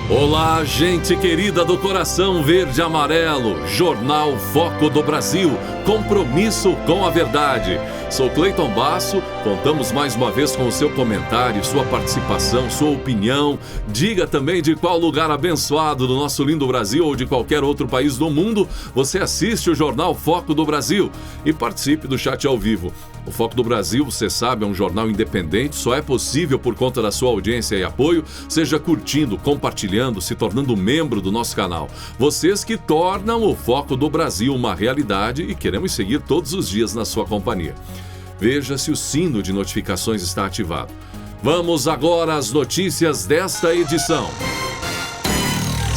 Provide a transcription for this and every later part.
Olá, gente querida do coração verde e amarelo, Jornal Foco do Brasil, compromisso com a verdade. Sou Cleiton Basso, contamos mais uma vez com o seu comentário, sua participação, sua opinião. Diga também de qual lugar abençoado do nosso lindo Brasil ou de qualquer outro país do mundo você assiste o Jornal Foco do Brasil e participe do chat ao vivo. O Foco do Brasil, você sabe, é um jornal independente, só é possível por conta da sua audiência e apoio, seja curtindo, compartilhando, se tornando membro do nosso canal. Vocês que tornam o Foco do Brasil uma realidade e queremos seguir todos os dias na sua companhia. Veja se o sino de notificações está ativado. Vamos agora às notícias desta edição.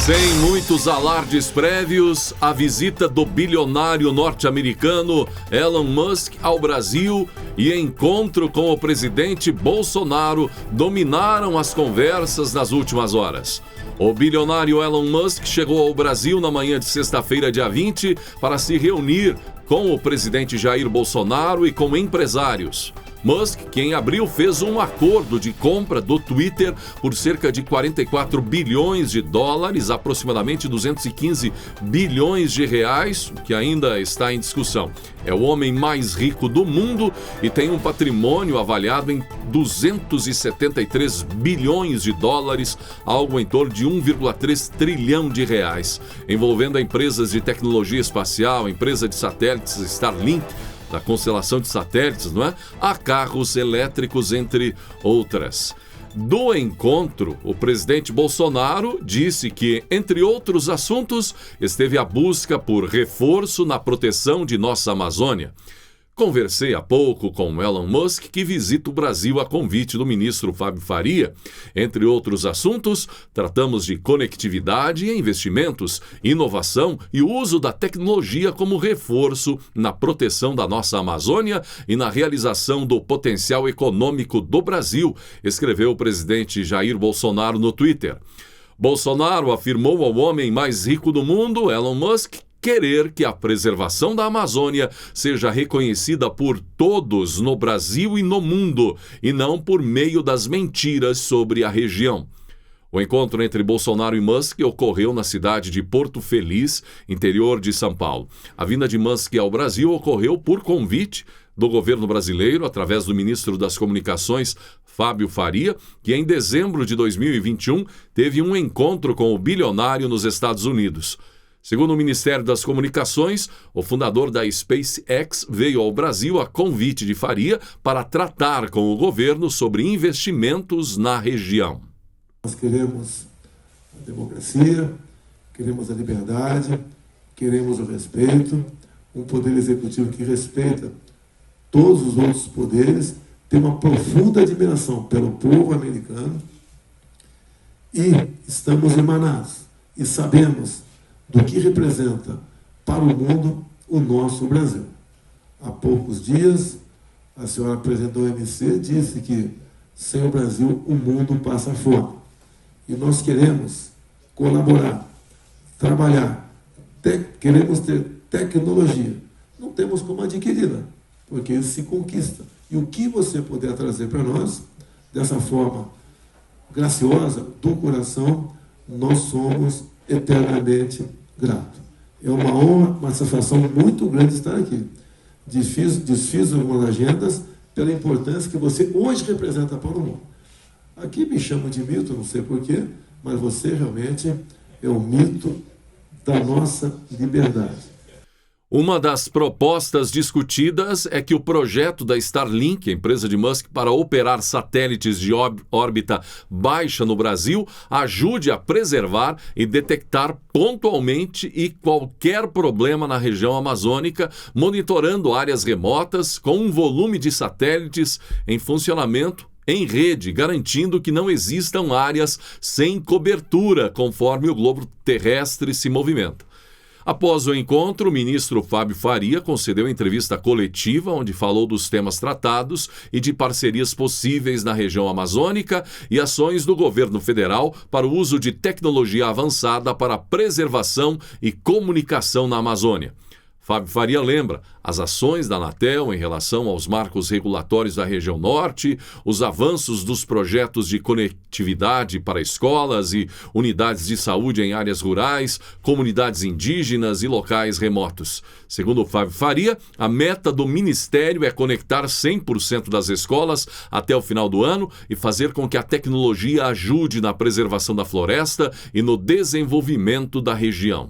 Sem muitos alardes prévios, a visita do bilionário norte-americano Elon Musk ao Brasil e encontro com o presidente Bolsonaro dominaram as conversas nas últimas horas. O bilionário Elon Musk chegou ao Brasil na manhã de sexta-feira, dia 20, para se reunir com o presidente Jair Bolsonaro e com empresários. Musk, que em abril fez um acordo de compra do Twitter por cerca de 44 bilhões de dólares, aproximadamente 215 bilhões de reais, que ainda está em discussão. É o homem mais rico do mundo e tem um patrimônio avaliado em 273 bilhões de dólares, algo em torno de 1,3 trilhão de reais, envolvendo empresas de tecnologia espacial, empresa de satélites Starlink, da constelação de satélites, não é? A carros elétricos, entre outras. Do encontro, o presidente Bolsonaro disse que, entre outros assuntos, esteve a busca por reforço na proteção de nossa Amazônia. Conversei há pouco com Elon Musk, que visita o Brasil a convite do ministro Fábio Faria. Entre outros assuntos, tratamos de conectividade e investimentos, inovação e o uso da tecnologia como reforço na proteção da nossa Amazônia e na realização do potencial econômico do Brasil, escreveu o presidente Jair Bolsonaro no Twitter. Bolsonaro afirmou ao homem mais rico do mundo, Elon Musk, querer que a preservação da Amazônia seja reconhecida por todos no Brasil e no mundo, e não por meio das mentiras sobre a região. O encontro entre Bolsonaro e Musk ocorreu na cidade de Porto Feliz, interior de São Paulo. A vinda de Musk ao Brasil ocorreu por convite do governo brasileiro, através do ministro das Comunicações, Fábio Faria, que em dezembro de 2021 teve um encontro com o bilionário nos Estados Unidos. Segundo o Ministério das Comunicações, o fundador da SpaceX veio ao Brasil a convite de Faria para tratar com o governo sobre investimentos na região. Nós queremos a democracia, queremos a liberdade, queremos o respeito, um poder executivo que respeita todos os outros poderes, tem uma profunda admiração pelo povo americano e estamos emanados e sabemos do que representa para o mundo o nosso Brasil. Há poucos dias, a senhora presidente da OMC disse que sem o Brasil o mundo passa fome. E nós queremos colaborar, trabalhar, queremos ter tecnologia. Não temos como adquiri-la, porque isso se conquista. E o que você puder trazer para nós, dessa forma graciosa, do coração, nós somos eternamente grato. É uma honra, uma satisfação muito grande estar aqui. Desfiz algumas agendas pela importância que você hoje representa para o mundo. Aqui me chamam de mito, não sei porquê, mas você realmente é o mito da nossa liberdade. Uma das propostas discutidas é que o projeto da Starlink, empresa de Musk, para operar satélites de órbita baixa no Brasil, ajude a preservar e detectar pontualmente e qualquer problema na região amazônica, monitorando áreas remotas com um volume de satélites em funcionamento em rede, garantindo que não existam áreas sem cobertura, conforme o globo terrestre se movimenta. Após o encontro, o ministro Fábio Faria concedeu entrevista coletiva onde falou dos temas tratados e de parcerias possíveis na região amazônica e ações do governo federal para o uso de tecnologia avançada para a preservação e comunicação na Amazônia. Fábio Faria lembra as ações da Anatel em relação aos marcos regulatórios da região norte, os avanços dos projetos de conectividade para escolas e unidades de saúde em áreas rurais, comunidades indígenas e locais remotos. Segundo Fábio Faria, a meta do Ministério é conectar 100% das escolas até o final do ano e fazer com que a tecnologia ajude na preservação da floresta e no desenvolvimento da região.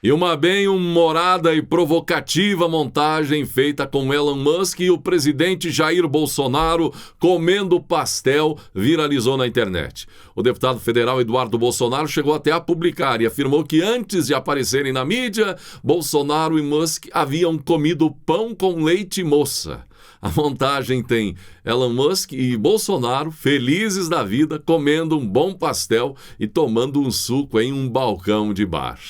E uma bem-humorada e provocativa montagem feita com Elon Musk e o presidente Jair Bolsonaro comendo pastel viralizou na internet. O deputado federal Eduardo Bolsonaro chegou até a publicar e afirmou que antes de aparecerem na mídia, Bolsonaro e Musk haviam comido pão com leite moça. A montagem tem Elon Musk e Bolsonaro felizes da vida comendo um bom pastel e tomando um suco em um balcão de bar.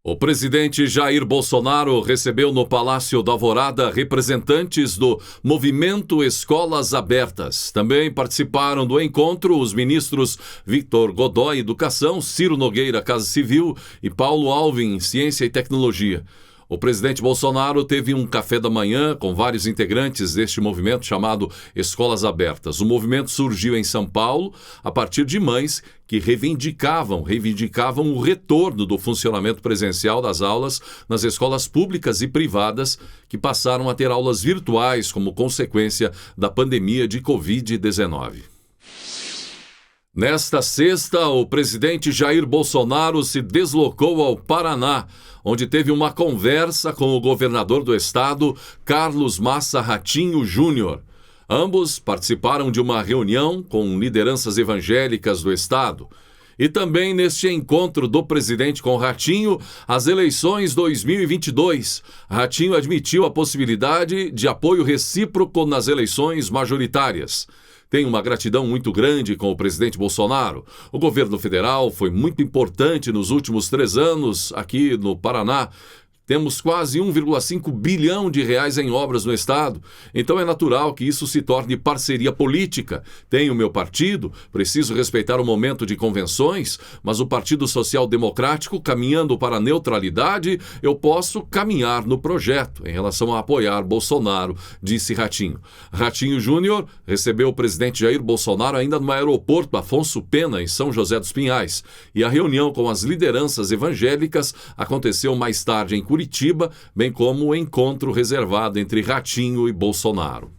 O presidente Jair Bolsonaro recebeu no Palácio da Alvorada representantes do Movimento Escolas Abertas. Também participaram do encontro os ministros Victor Godoy, Educação, Ciro Nogueira, Casa Civil e Paulo Alvim, Ciência e Tecnologia. O presidente Bolsonaro teve um café da manhã com vários integrantes deste movimento chamado Escolas Abertas. O movimento surgiu em São Paulo a partir de mães que reivindicavam o retorno do funcionamento presencial das aulas nas escolas públicas e privadas que passaram a ter aulas virtuais como consequência da pandemia de Covid-19. Nesta sexta, o presidente Jair Bolsonaro se deslocou ao Paraná, onde teve uma conversa com o governador do estado, Carlos Massa Ratinho Júnior. Ambos participaram de uma reunião com lideranças evangélicas do estado. E também neste encontro do presidente com Ratinho, as eleições 2022. Ratinho admitiu a possibilidade de apoio recíproco nas eleições majoritárias. Tem uma gratidão muito grande com o presidente Bolsonaro. O governo federal foi muito importante nos últimos 3 anos aqui no Paraná. Temos quase 1,5 bilhão de reais em obras no estado. Então é natural que isso se torne parceria política. Tenho meu partido, preciso respeitar o momento de convenções, mas o Partido Social Democrático, caminhando para a neutralidade, eu posso caminhar no projeto em relação a apoiar Bolsonaro, disse Ratinho. Ratinho Júnior recebeu o presidente Jair Bolsonaro ainda no aeroporto Afonso Pena, em São José dos Pinhais. E a reunião com as lideranças evangélicas aconteceu mais tarde em Curitiba, bem como o encontro reservado entre Ratinho e Bolsonaro.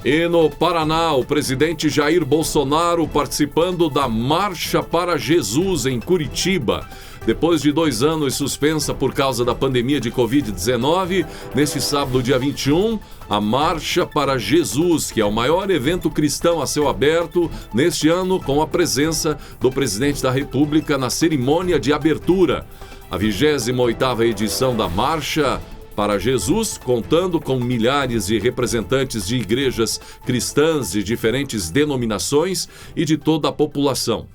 E no Paraná, o presidente Jair Bolsonaro participando da Marcha para Jesus em Curitiba. Depois de 2 anos suspensa por causa da pandemia de Covid-19, neste sábado, dia 21, a Marcha para Jesus, que é o maior evento cristão a céu aberto neste ano, com a presença do presidente da República na cerimônia de abertura. A 28ª edição da Marcha para Jesus, contando com milhares de representantes de igrejas cristãs de diferentes denominações e de toda a população.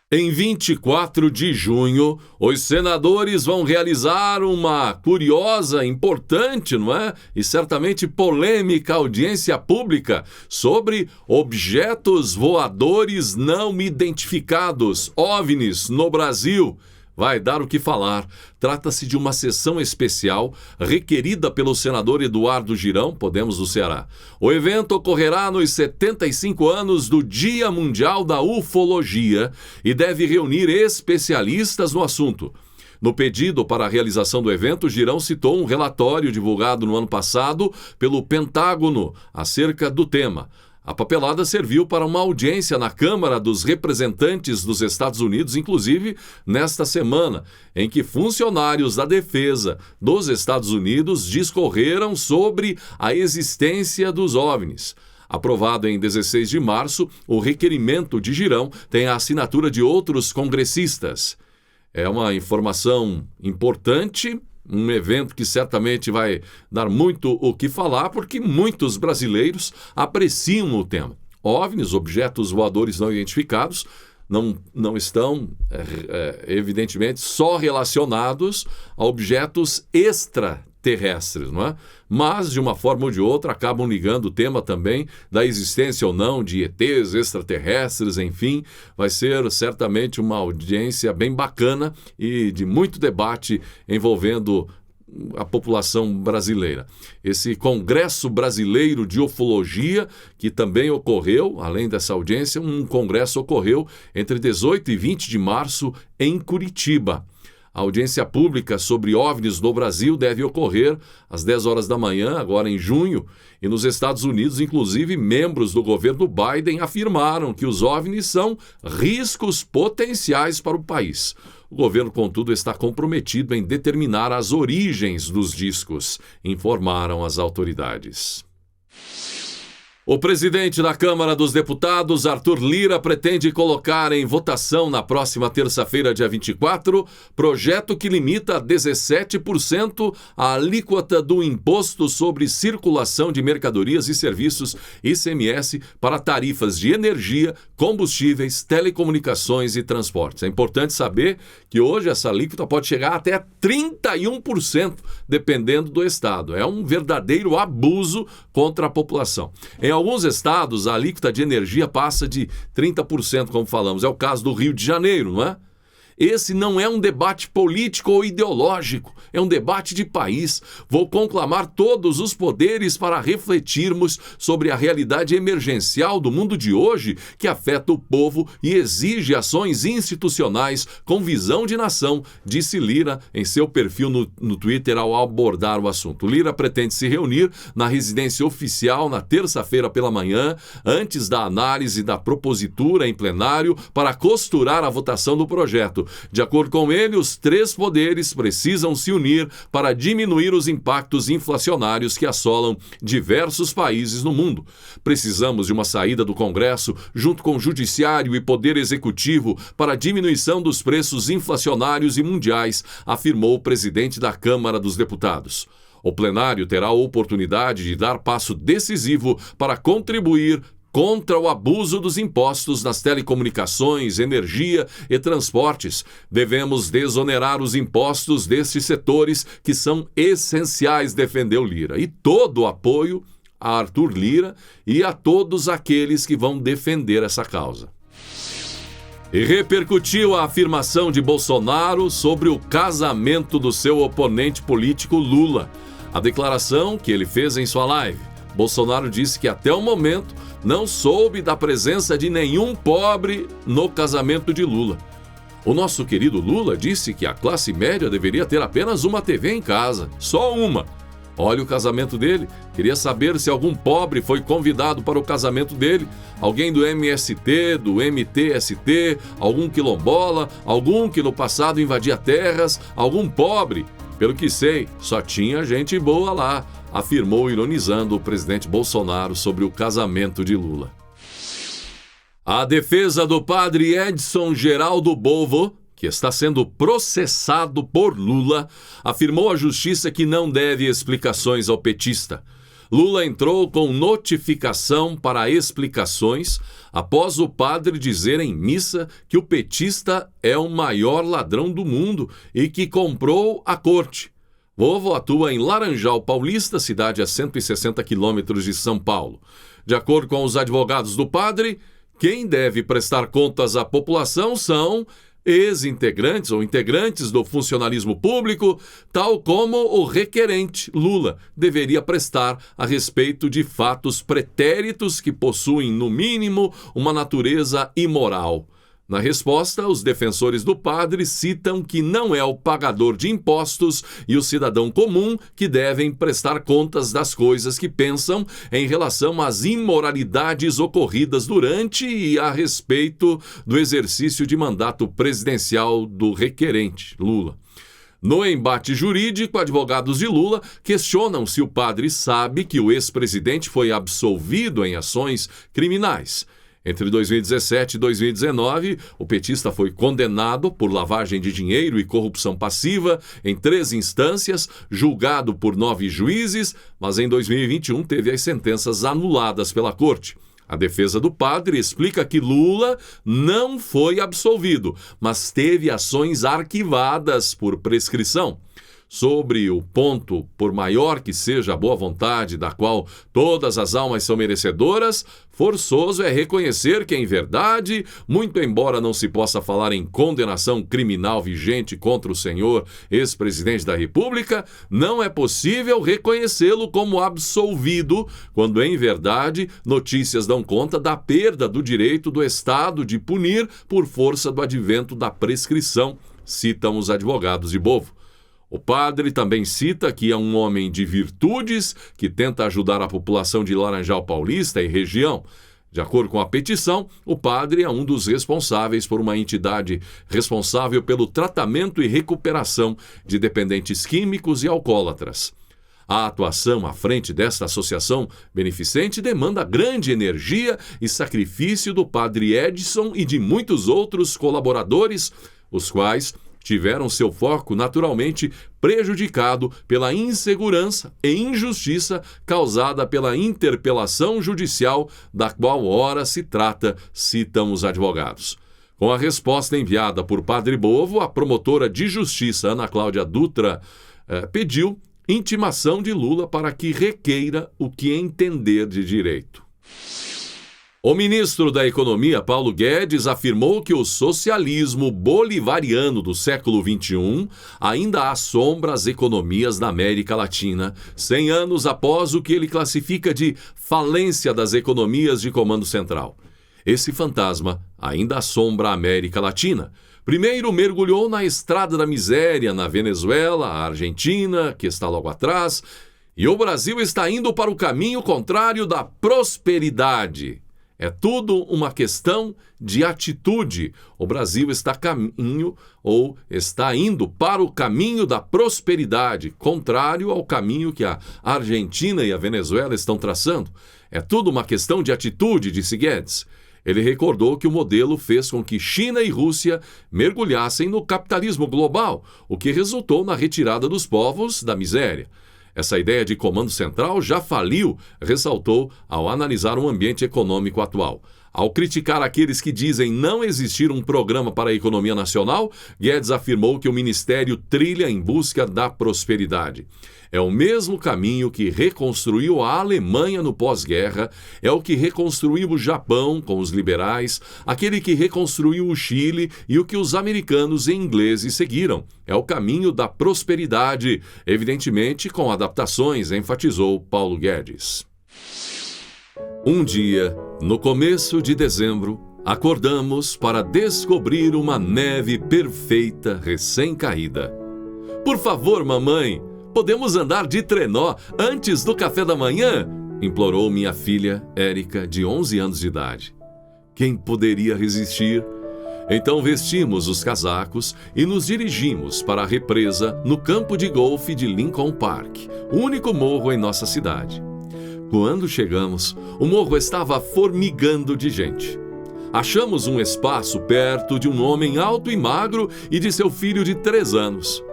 Em 24 de junho, os senadores vão realizar uma curiosa, importante, não é? E certamente polêmica audiência pública sobre objetos voadores não identificados, OVNIs, no Brasil. Vai dar o que falar. Trata-se de uma sessão especial requerida pelo senador Eduardo Girão, Podemos do Ceará. O evento ocorrerá nos 75 anos do Dia Mundial da Ufologia e deve reunir especialistas no assunto. No pedido para a realização do evento, Girão citou um relatório divulgado no ano passado pelo Pentágono acerca do tema. A papelada serviu para uma audiência na Câmara dos Representantes dos Estados Unidos, inclusive nesta semana, em que funcionários da defesa dos Estados Unidos discorreram sobre a existência dos OVNIs. Aprovado em 16 de março, o requerimento de Girão tem a assinatura de outros congressistas. É uma informação importante, um evento que certamente vai dar muito o que falar, porque muitos brasileiros apreciam o tema. OVNIs, objetos voadores não identificados, não estão, evidentemente, só relacionados a objetos terrestres, não é? Mas, de uma forma ou de outra, acabam ligando o tema também da existência ou não de ETs extraterrestres, enfim. Vai ser certamente uma audiência bem bacana e de muito debate envolvendo a população brasileira. Esse Congresso Brasileiro de Ufologia, que também ocorreu, além dessa audiência, um congresso ocorreu entre 18 e 20 de março em Curitiba. A audiência pública sobre OVNIs no Brasil deve ocorrer às 10 horas da manhã, agora em junho, e nos Estados Unidos, inclusive, membros do governo Biden afirmaram que os OVNIs são riscos potenciais para o país. O governo, contudo, está comprometido em determinar as origens dos discos, informaram as autoridades. O presidente da Câmara dos Deputados, Arthur Lira, pretende colocar em votação na próxima terça-feira, dia 24, projeto que limita a 17% a alíquota do Imposto sobre Circulação de Mercadorias e Serviços, ICMS, para tarifas de energia, combustíveis, telecomunicações e transportes. É importante saber que hoje essa alíquota pode chegar até 31%, dependendo do estado. É um verdadeiro abuso contra a população. Em alguns estados, a alíquota de energia passa de 30%, como falamos. É o caso do Rio de Janeiro, não é? Esse não é um debate político ou ideológico, é um debate de país. Vou conclamar todos os poderes para refletirmos sobre a realidade emergencial do mundo de hoje, que afeta o povo e exige ações institucionais com visão de nação, disse Lira em seu perfil no Twitter ao abordar o assunto. Lira pretende se reunir na residência oficial na terça-feira pela manhã, antes da análise da propositura em plenário, para costurar a votação do projeto. De acordo com ele, os três poderes precisam se unir para diminuir os impactos inflacionários que assolam diversos países no mundo. Precisamos de uma saída do Congresso, junto com o Judiciário e Poder Executivo, para a diminuição dos preços inflacionários e mundiais, afirmou o presidente da Câmara dos Deputados. O plenário terá a oportunidade de dar passo decisivo para contribuir contra o abuso dos impostos nas telecomunicações, energia e transportes. Devemos desonerar os impostos destes setores que são essenciais, defendeu Lira. E todo o apoio a Arthur Lira e a todos aqueles que vão defender essa causa. E repercutiu a afirmação de Bolsonaro sobre o casamento do seu oponente político Lula. A declaração que ele fez em sua live. Bolsonaro disse que até o momento não soube da presença de nenhum pobre no casamento de Lula. O nosso querido Lula disse que a classe média deveria ter apenas uma TV em casa, só uma. Olha o casamento dele. Queria saber se algum pobre foi convidado para o casamento dele. Alguém do MST, do MTST, algum quilombola, algum que no passado invadia terras, algum pobre. Pelo que sei, só tinha gente boa lá, afirmou ironizando o presidente Bolsonaro sobre o casamento de Lula. A defesa do padre Edson Geraldo Bovo, que está sendo processado por Lula, afirmou à justiça que não deve explicações ao petista. Lula entrou com notificação para explicações após o padre dizer em missa que o petista é o maior ladrão do mundo e que comprou a corte. Bovo atua em Laranjal Paulista, cidade a 160 quilômetros de São Paulo. De acordo com os advogados do padre, quem deve prestar contas à população são ex-integrantes ou integrantes do funcionalismo público, tal como o requerente Lula deveria prestar a respeito de fatos pretéritos que possuem, no mínimo, uma natureza imoral. Na resposta, os defensores do padre citam que não é o pagador de impostos e o cidadão comum que devem prestar contas das coisas que pensam em relação às imoralidades ocorridas durante e a respeito do exercício de mandato presidencial do requerente, Lula. No embate jurídico, advogados de Lula questionam se o padre sabe que o ex-presidente foi absolvido em ações criminais. Entre 2017 e 2019, o petista foi condenado por lavagem de dinheiro e corrupção passiva em 3 instâncias, julgado por 9 juízes, mas em 2021 teve as sentenças anuladas pela corte. A defesa do padre explica que Lula não foi absolvido, mas teve ações arquivadas por prescrição. Sobre o ponto, por maior que seja a boa vontade da qual todas as almas são merecedoras, forçoso é reconhecer que, em verdade, muito embora não se possa falar em condenação criminal vigente contra o senhor ex-presidente da República, não é possível reconhecê-lo como absolvido, quando, em verdade, notícias dão conta da perda do direito do Estado de punir por força do advento da prescrição, citam os advogados de Bovo. O padre também cita que é um homem de virtudes que tenta ajudar a população de Laranjal Paulista e região. De acordo com a petição, o padre é um dos responsáveis por uma entidade responsável pelo tratamento e recuperação de dependentes químicos e alcoólatras. A atuação à frente desta associação beneficente demanda grande energia e sacrifício do padre Edson e de muitos outros colaboradores, os quais tiveram seu foco naturalmente prejudicado pela insegurança e injustiça causada pela interpelação judicial da qual ora se trata, citam os advogados. Com a resposta enviada por Padre Bovo, a promotora de justiça Ana Cláudia Dutra pediu intimação de Lula para que requeira o que entender de direito. O ministro da Economia, Paulo Guedes, afirmou que o socialismo bolivariano do século XXI ainda assombra as economias da América Latina, 100 anos após o que ele classifica de falência das economias de comando central. Esse fantasma ainda assombra a América Latina. Primeiro mergulhou na estrada da miséria na Venezuela, a Argentina, que está logo atrás, e o Brasil está indo para o caminho contrário da prosperidade. É tudo uma questão de atitude. O Brasil está indo para o caminho da prosperidade, contrário ao caminho que a Argentina e a Venezuela estão traçando. É tudo uma questão de atitude, disse Guedes. Ele recordou que o modelo fez com que China e Rússia mergulhassem no capitalismo global, o que resultou na retirada dos povos da miséria. Essa ideia de comando central já faliu, ressaltou ao analisar o ambiente econômico atual. Ao criticar aqueles que dizem não existir um programa para a economia nacional, Guedes afirmou que o ministério trilha em busca da prosperidade. É o mesmo caminho que reconstruiu a Alemanha no pós-guerra, é o que reconstruiu o Japão com os liberais, aquele que reconstruiu o Chile e o que os americanos e ingleses seguiram. É o caminho da prosperidade, evidentemente com adaptações, enfatizou Paulo Guedes. Um dia, no começo de dezembro, acordamos para descobrir uma neve perfeita recém-caída. Por favor, mamãe, podemos andar de trenó antes do café da manhã? Implorou minha filha, Érica, de 11 anos de idade. Quem poderia resistir? Então vestimos os casacos e nos dirigimos para a represa no campo de golfe de Lincoln Park, o único morro em nossa cidade. Quando chegamos, o morro estava formigando de gente. Achamos um espaço perto de um homem alto e magro e de seu filho de 3 anos.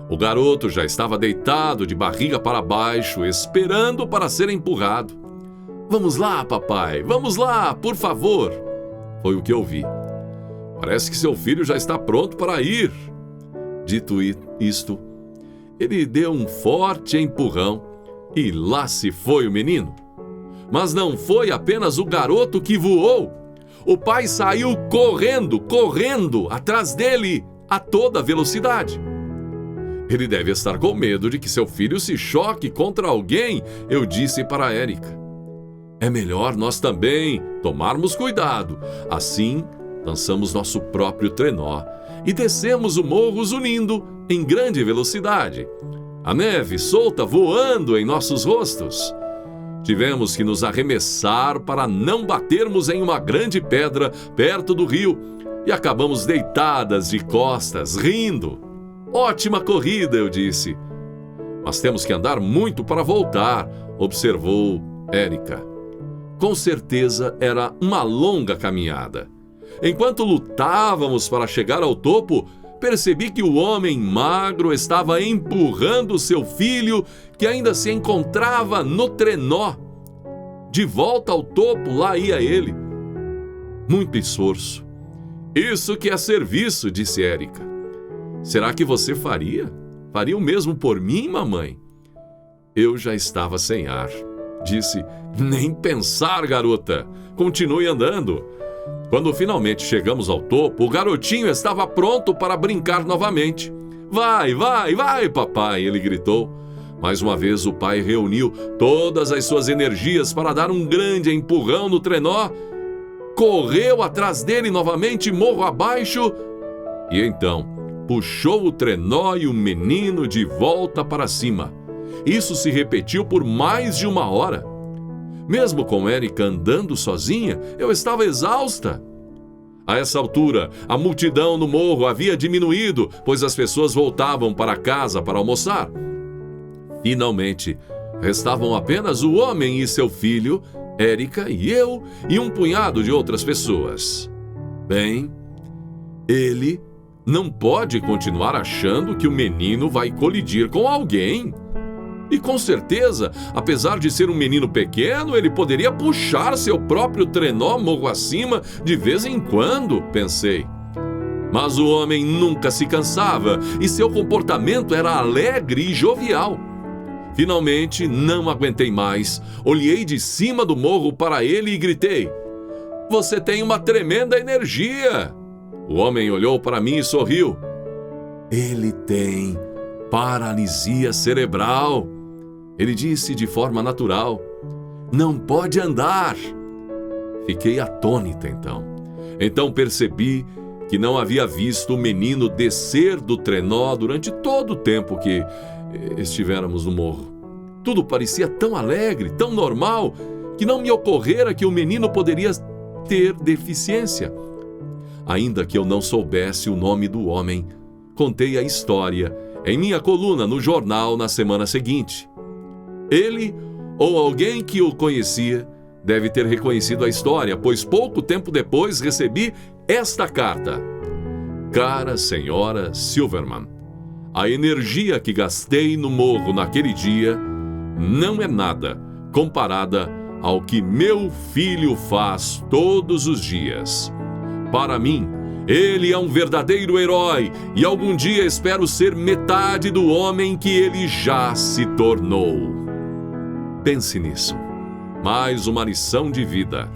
O garoto já estava deitado de barriga para baixo, esperando para ser empurrado. Vamos lá, papai, vamos lá, por favor. Foi o que eu vi. Parece que seu filho já está pronto para ir. Dito isto, ele deu um forte empurrão e lá se foi o menino. Mas não foi apenas o garoto que voou. O pai saiu correndo atrás dele a toda velocidade. Ele deve estar com medo de que seu filho se choque contra alguém, eu disse para Érica. É melhor nós também tomarmos cuidado. Assim, lançamos nosso próprio trenó e descemos o morro zunindo em grande velocidade. A neve solta voando em nossos rostos. Tivemos que nos arremessar para não batermos em uma grande pedra perto do rio e acabamos deitadas de costas, rindo. Ótima corrida, eu disse. Mas temos que andar muito para voltar, observou Érica. Com certeza era uma longa caminhada. Enquanto lutávamos para chegar ao topo, percebi que o homem magro estava empurrando seu filho, que ainda se encontrava no trenó. De volta ao topo, lá ia ele. Muito esforço. Isso que é serviço, disse Érica. Será que você faria? Faria o mesmo por mim, mamãe? Eu já estava sem ar. Disse: nem pensar, garota. Continue andando. Quando finalmente chegamos ao topo, o garotinho estava pronto para brincar novamente. Vai, vai, vai, papai, ele gritou. Mais uma vez o pai reuniu todas as suas energias para dar um grande empurrão no trenó. Correu atrás dele novamente, morro abaixo, e então puxou o trenó e o menino de volta para cima. Isso se repetiu por mais de 1 hora. Mesmo com Érica andando sozinha, eu estava exausta. A essa altura, a multidão no morro havia diminuído, pois as pessoas voltavam para casa para almoçar. Finalmente, restavam apenas o homem e seu filho, Érica e eu, e um punhado de outras pessoas. Bem, ele não pode continuar achando que o menino vai colidir com alguém. E com certeza, apesar de ser um menino pequeno, ele poderia puxar seu próprio trenó morro acima de vez em quando, pensei. Mas o homem nunca se cansava e seu comportamento era alegre e jovial. Finalmente, não aguentei mais. Olhei de cima do morro para ele e gritei: você tem uma tremenda energia! O homem olhou para mim e sorriu. Ele tem paralisia cerebral. Ele disse de forma natural: não pode andar. Fiquei atônita então. Então percebi que não havia visto o menino descer do trenó durante todo o tempo que estivéramos no morro. Tudo parecia tão alegre, tão normal, que não me ocorrera que o menino poderia ter deficiência. Ainda que eu não soubesse o nome do homem, contei a história em minha coluna no jornal na semana seguinte. Ele, ou alguém que o conhecia, deve ter reconhecido a história, pois pouco tempo depois recebi esta carta. Cara senhora Silverman, a energia que gastei no morro naquele dia não é nada comparada ao que meu filho faz todos os dias. Para mim, ele é um verdadeiro herói e algum dia espero ser metade do homem que ele já se tornou. Pense nisso. Mais uma lição de vida.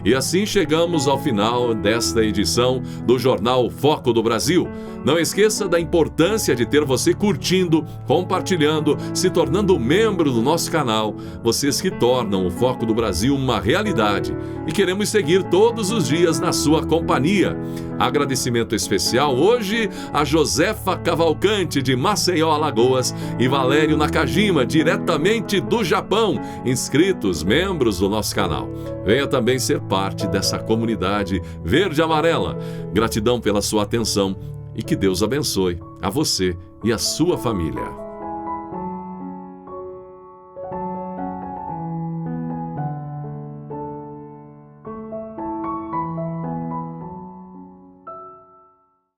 E assim chegamos ao final desta edição do Jornal Foco do Brasil. Não esqueça da importância de ter você curtindo, compartilhando, se tornando membro do nosso canal. Vocês que tornam o Foco do Brasil uma realidade. E queremos seguir todos os dias na sua companhia. Agradecimento especial hoje a Josefa Cavalcante, de Maceió, Alagoas, e Valério Nakajima, diretamente do Japão, inscritos, membros do nosso canal. Venha também ser parte dessa comunidade verde e amarela. Gratidão pela sua atenção e que Deus abençoe a você e a sua família.